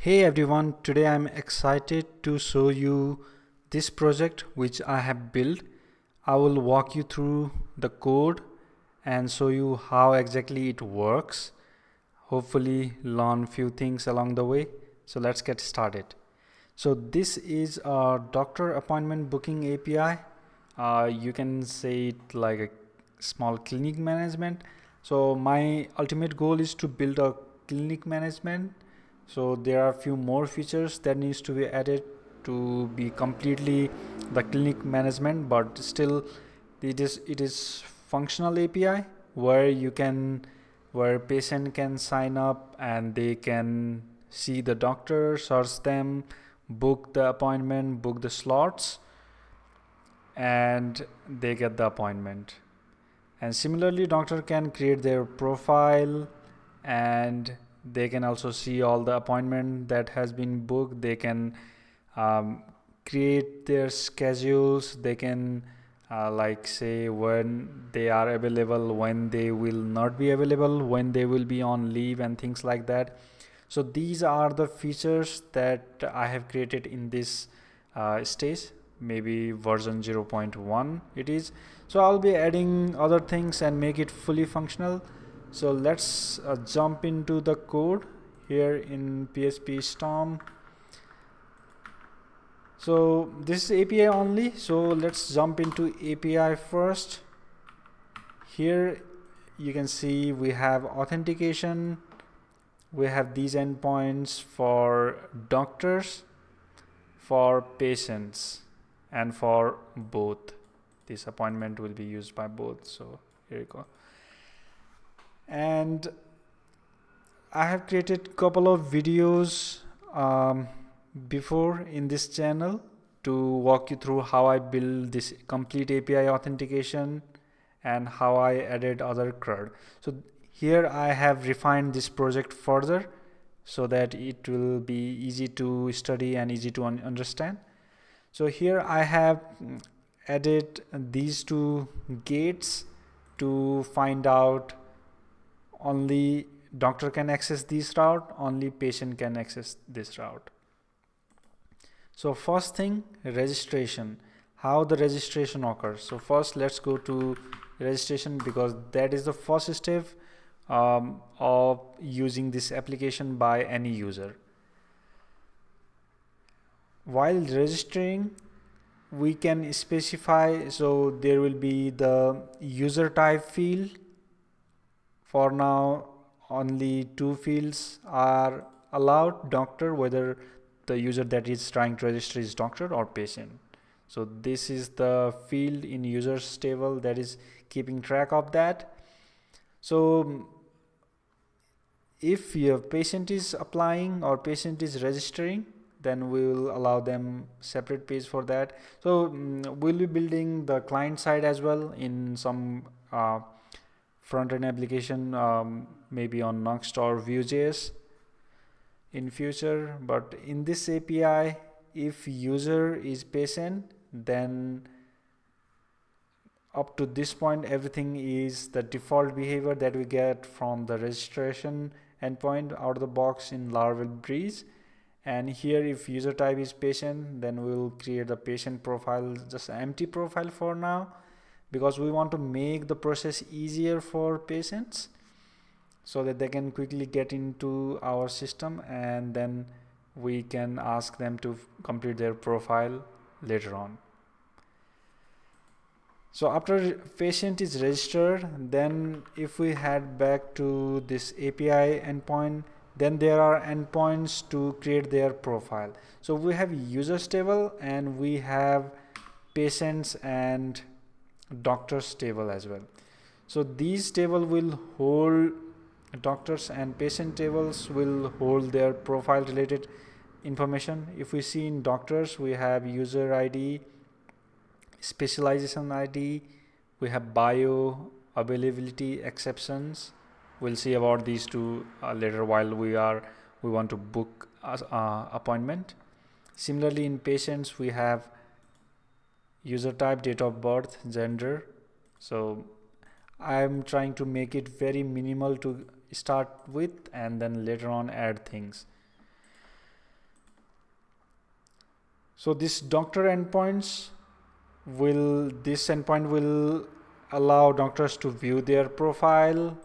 Hey everyone, today I'm excited to show you this project which I have built. I will walk you through the code and show you how exactly it works. Hopefully learn few things along the way. So let's get started. So this is a doctor appointment booking API. You can say it like a small clinic management. So my ultimate goal is to build a clinic management. So there are a few more features that needs to be added to be completely the clinic management, but still it is functional API where you can where patient can sign up and they can see the doctor, search them, book the appointment, book the slots, and they get the appointment. And similarly, doctor can create their profile and they can also see all the appointment that has been booked. They can um, create their schedules. They can like say when they are available, when they will not be available, when they will be on leave and things like that. So these are the features that I have created in this stage, maybe version 0.1 it is. So I'll be adding other things and make it fully functional. So let's jump into the code here in PHP Storm. So this is API only, so let's jump into API first. Here you can see we have authentication. We have these endpoints for doctors, for patients, and for both. This appointment will be used by both. So here you go. And I have created couple of videos before in this channel to walk you through how I build this complete API authentication and how I added other CRUD. So here I have refined this project further so that it will be easy to study and easy to understand. So here I have added these two gates to find out only doctor can access this route, only patient can access this route. So first thing, registration, how the registration occurs. So first let's go to registration because that is the first step of using this application by any user. While registering, we can specify, so there will be the user type field. For now only two fields are allowed: doctor, whether the user that is trying to register is doctor or patient. So this is the field in users table that is keeping track of that. So if your patient is applying or patient is registering, then we will allow them separate page for that. So we'll be building the client side as well in some front-end application, maybe on Next or Vue.js in future. But in this API, if user is patient, then up to this point everything is the default behavior that we get from the registration endpoint out of the box in Laravel Breeze. And here if user type is patient, then we'll create a patient profile, just an empty profile for now, because we want to make the process easier for patients so that they can quickly get into our system, and then we can ask them to complete their profile later on. So after patient is registered, then if we head back to this API endpoint, then there are endpoints to create their profile. So we have users table and we have patients and doctors table as well. So these table will hold doctors and patient tables will hold their profile related information. If we see in doctors, we have user ID, specialization ID, we have bio, availability, exceptions. We'll see about these two later while we want to book appointment. Similarly in patients, we have user type, date of birth, gender. So I'm trying to make it very minimal to start with and then later on add things. So this doctor endpoints this endpoint will allow doctors to view their profile,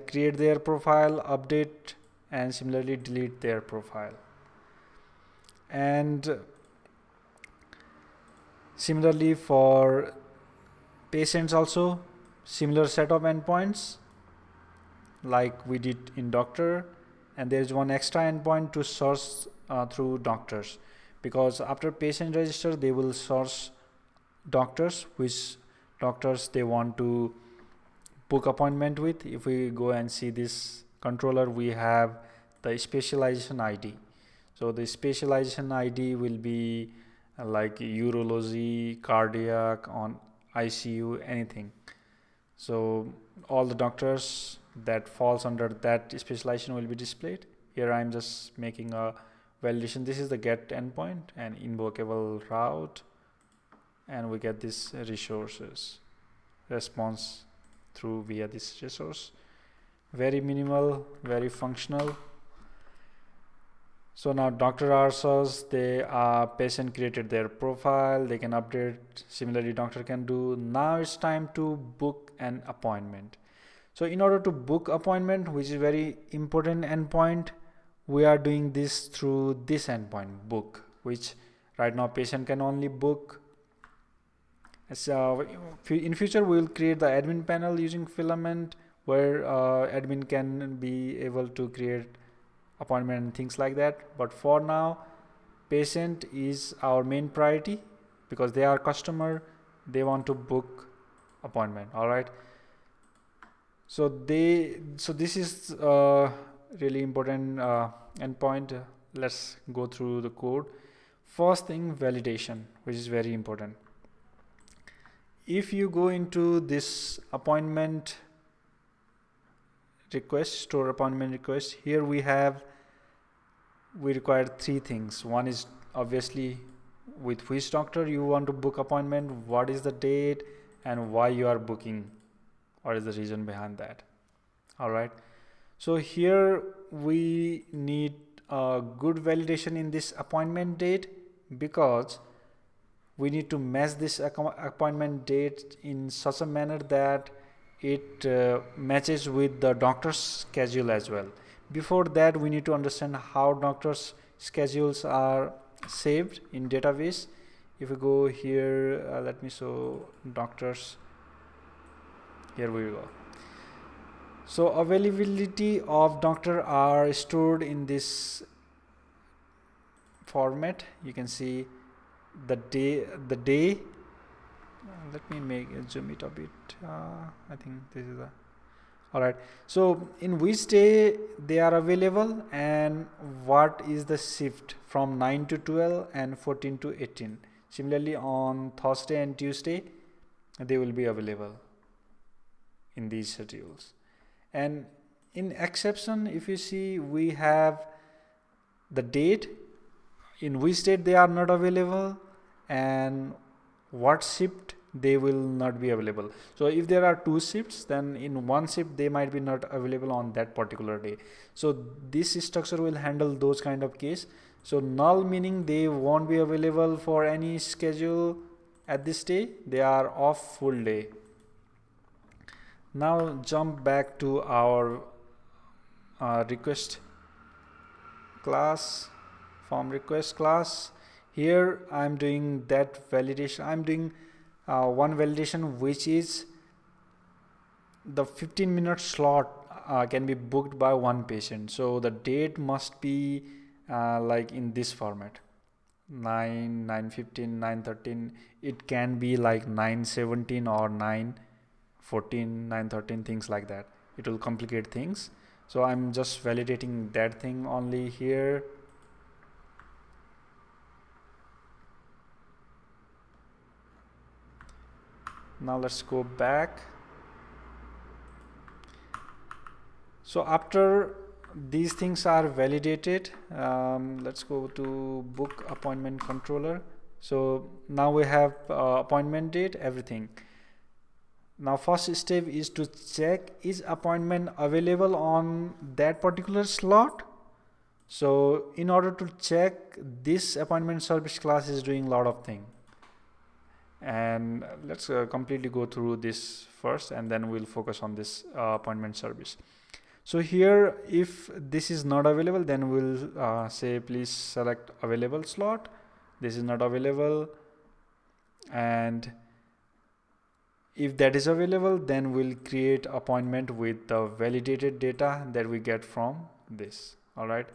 create their profile, update, and similarly delete their profile. And similarly for patients also, similar set of endpoints like we did in doctor, and there is one extra endpoint to source through doctors, because after patient register they will source doctors, which doctors they want to book appointment with. If we go and see this controller, we have the specialization ID. So the specialization ID will be like urology, cardiac, on ICU, anything. So all the doctors that falls under that specialization will be displayed. Here I'm just making a validation. This is the get endpoint and invocable route, and we get this resources response through via this resource. Very minimal, very functional. So now doctor RSOS, patient created their profile, they can update, similarly doctor can do. Now it's time to book an appointment. So in order to book appointment, which is very important endpoint, we are doing this through this endpoint book, which right now patient can only book. So in future we will create the admin panel using Filament, where admin can be able to create appointment and things like that. But for now, patient is our main priority because they are customer, they want to book appointment. All right, so this is really important endpoint. Let's go through the code. First thing, validation, which is very important. If you go into this appointment request, store appointment request, here we require three things. One is obviously with which doctor you want to book appointment, what is the date, and why you are booking, what is the reason behind that. All right, so here we need a good validation in this appointment date, because we need to match this appointment date in such a manner that it matches with the doctor's schedule as well. Before that, we need to understand how doctors' schedules are saved in database. If we go here, let me show doctors. Here we go. So availability of doctor are stored in this format. You can see the day. Let me zoom it a bit. I think this is all right. So in which day they are available, and what is the shift from 9 to 12 and 14 to 18. Similarly, on Thursday and Tuesday they will be available in these schedules. And in exception, if you see, we have the date, in which date they are not available, and what shift they will not be available. So if there are two shifts, then in one shift they might be not available on that particular day. So this structure will handle those kind of case. So null meaning they won't be available for any schedule at this day, they are off full day. Now jump back to our request class, form request class. Here I'm doing that validation. I'm doing one validation, which is the 15-minute slot can be booked by one patient. So the date must be like in this format: 9, 9:15, 9:13. It can be like 9:17 or 9:14, 9:13, things like that. It will complicate things. So I'm just validating that thing only here. Now let's go back. So after these things are validated, let's go to book appointment controller. So now we have appointment date, everything. Now first step is to check is appointment available on that particular slot. So in order to check, this appointment service class is doing a lot of things. And let's completely go through this first, and then we'll focus on this appointment service. So here, if this is not available, then we'll say please select available slot. This is not available, and if that is available, then we'll create appointment with the validated data that we get from this. All right.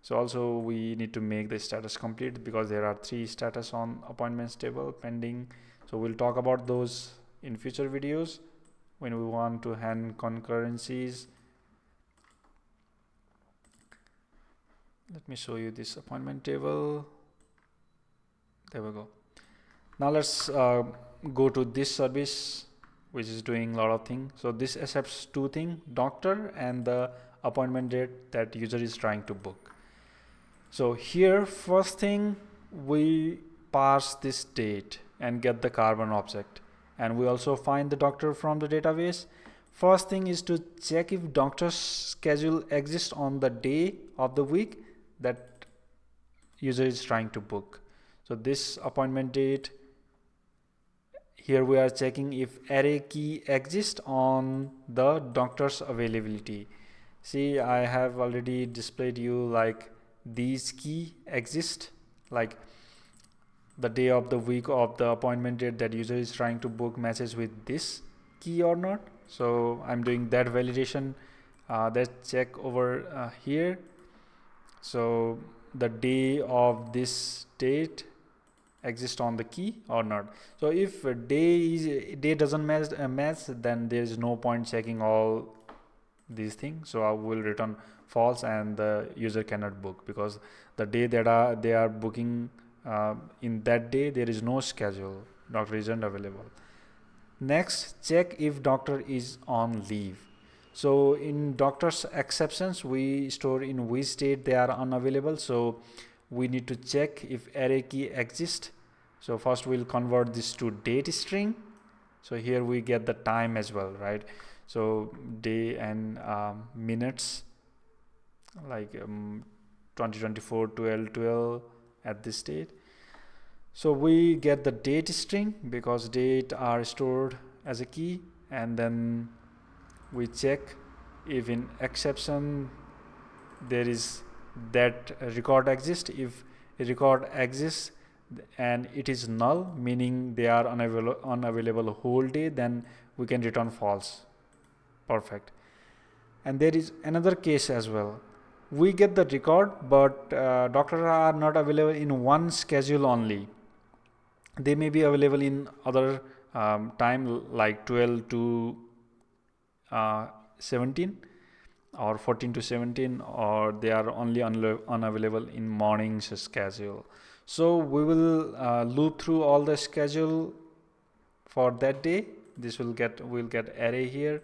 So also we need to make the status complete, because there are 3 status on appointments table pending. So we'll talk about those in future videos when we want to handle concurrencies. Let me show you this appointment table. There we go. Now let's go to this service, which is doing a lot of things. So this accepts 2 things, doctor and the appointment date that user is trying to book. So here, first thing, we parse this date and get the carbon object, and we also find the doctor from the database. First thing is to check if doctor's schedule exists on the day of the week that user is trying to book. So this appointment date, here we are checking if array key exists on the doctor's availability. See, I have already displayed you like these key exist, like the day of the week of the appointment date that user is trying to book matches with this key or not. So I'm doing that validation, that check over here. So the day of this date exist on the key or not. So if day doesn't match, then there is no point checking all these things. So I will return false, and the user cannot book, because the day that they are booking, in that day there is no schedule, doctor isn't available. Next, check if doctor is on leave. So in doctor's exceptions, we store in which date they are unavailable. So we need to check if array key exists. So first we'll convert this to date string. So here we get the time as well, right? So day and minutes, like 2024 12 at this date. So we get the date string because date are stored as a key, and then we check if in exception there is that record exists. If a record exists and it is null, meaning they are unavailable whole day, then we can return false. Perfect. And there is another case as well. We get the record, but doctors are not available in one schedule only. They may be available in other time, like 12 to 17 or 14 to 17, or they are only unavailable in morning's schedule. So we will loop through all the schedule for that day. This we'll get array here,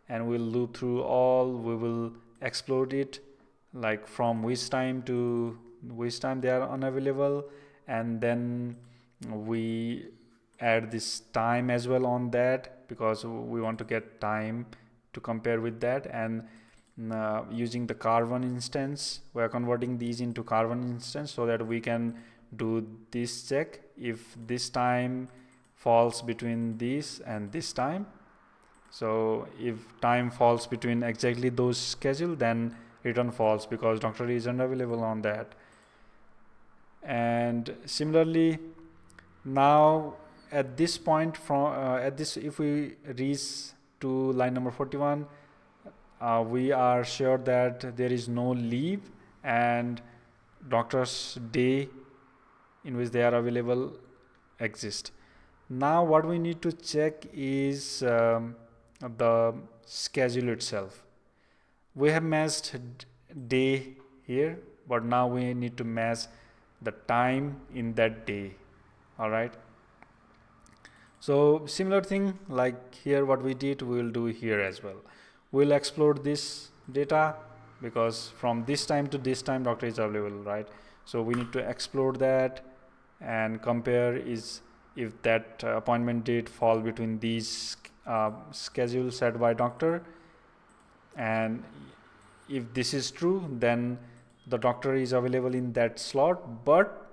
and we'll loop through all. We will explode it, like from which time to which time they are unavailable, and then we add this time as well on that, because we want to get time to compare with that. And using the carbon instance, we are converting these into carbon instance so that we can do this check if this time falls between this and this time. So if time falls between exactly those schedule, then return false, because doctor isn't available on that. And similarly, now at this point, from if we reach to line number 41, we are sure that there is no leave and doctor's day in which they are available exist. Now what we need to check is the schedule itself. We have matched day here, but now we need to match the time in that day. All right. So similar thing like here, what we did, we will do here as well. We'll explode this data, because from this time to this time doctor is available, right? So we need to explode that and compare is if that appointment date fall between these schedules set by doctor, and if this is true, then the doctor is available in that slot, but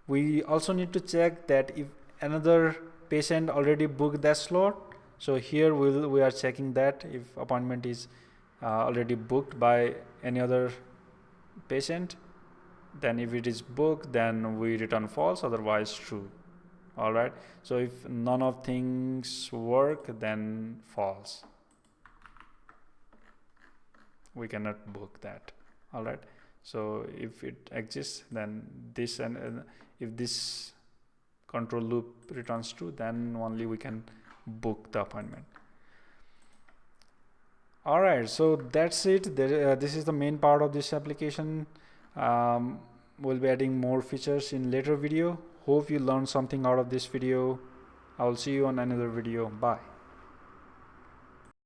we also need to check that if another patient already booked that slot. So here we are checking that if appointment is already booked by any other patient. Then if it is booked, then we return false, otherwise true. All right, so if none of things work, then false, we cannot book that. All right, so if it exists, then this, and if this control loop returns true, then only we can book the appointment. All right, so that's it. This is the main part of this application. We'll be adding more features in later video. Hope you learned something out of this video. I will see you on another video. Bye.